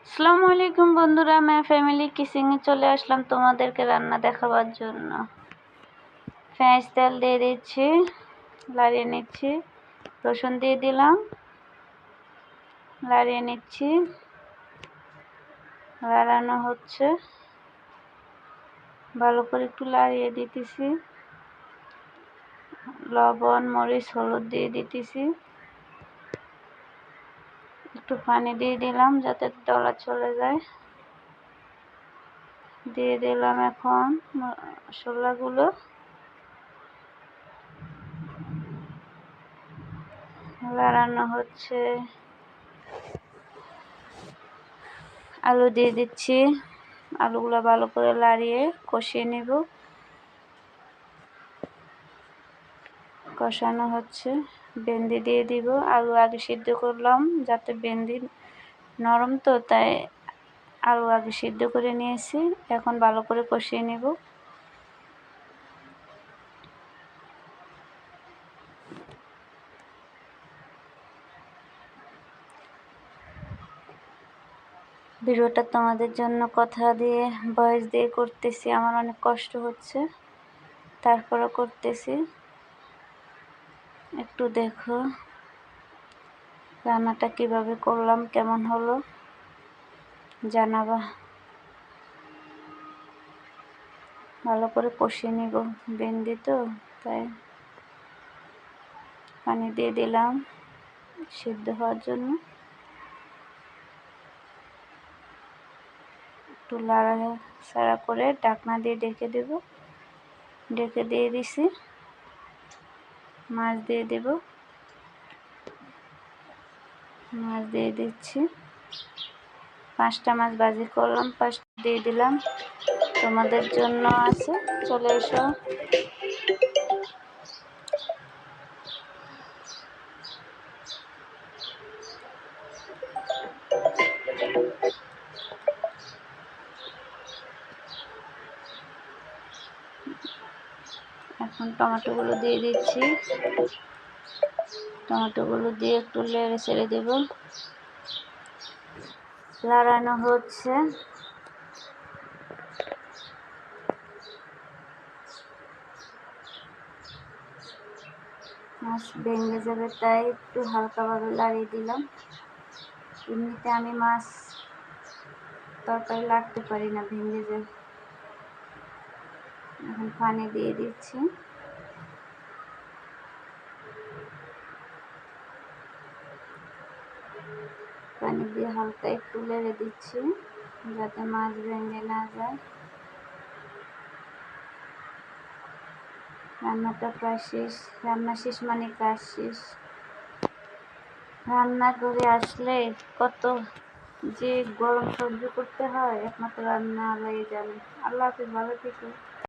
আসসালামু আলাইকুম বন্ধুরা, मैं फैमिली किचन চলে আসলাম তোমাদেরকে রান্না দেখাবার জন্য। পেঁয়াজ তেল দিয়ে দিচ্ছি, লাড়িয়ে নিচ্ছি, রসুন দিয়ে দিলাম, লাড়িয়ে নিচ্ছি, লাড়ানো হচ্ছে, ভালো করে একটু লাড়িয়ে দিতেছি, লবণ মরিচ হলুদ দিয়ে দিতেছি, একটু পানি দিয়ে দিলাম যাতে দলা চলে যায়। দিয়ে দিলাম এখন মশলাগুলো, লাড়ানো হচ্ছে, আলু দিয়ে দিচ্ছি, আলুগুলো ভালো করে লাড়িয়ে কষিয়ে নেব। কষানো হচ্ছে, ভেন্ডি দিয়ে দিব। আলু আগে সিদ্ধ করলাম যাতে ভেন্ডি নরম, তো তাই আলু আগে সিদ্ধ করে নিয়েছি। এখন ভালো করে কষিয়ে নেব। ভিডিওটা তোমাদের জন্য কথা দিয়ে ভয়েস দিয়ে করতেছি, আমার অনেক কষ্ট হচ্ছে, তারপরও করতেছি। একটু দেখো রান্নাটা কিভাবে করলাম, কেমন হলো জানাবা। ভালো করে কষিয়ে নিব, ভেন্ডি তো তাই পানি দিয়ে দিলাম সিদ্ধ হওয়ার জন্য। একটু লাড়াচাড়া করে ঢাকনা দিয়ে ঢেকে দেব। ঢেকে দিয়ে দিছি, মাছ দিয়ে দেব, মাছ দিয়ে দিচ্ছি। 5টা মাছ ভাজি করলাম, 5টা দিয়ে দিলাম। তোমাদের জন্য আছে, চলে এসো। এখন টমেটোগুলো দিয়ে দিচ্ছি, টমেটোগুলো দিয়ে একটু নেড়ে ছেড়ে দেব। লাড়ানো হচ্ছে, মাছ ভেঙে যাবে তাই একটু হালকাভাবে লাড়িয়ে দিলাম। এমনিতে আমি মাছ তরকারি লাড়তে পারি না, ভেঙে যায়। এখন পানি দিয়ে দিচ্ছি, পানি দিয়ে হালকা একটু নেড়ে দিচ্ছি যাতে মাছ ভেঙে না যায়। রান্নাটা প্রায় শেষ, রান্না শেষ মানে কাজ শেষ। রান্না করে আসলে কত যে গরম সহ্য করতে হয় একমাত্র রান্না আল্লাহই জানে। আল্লাহ হাফেজ, ভালো থেকো।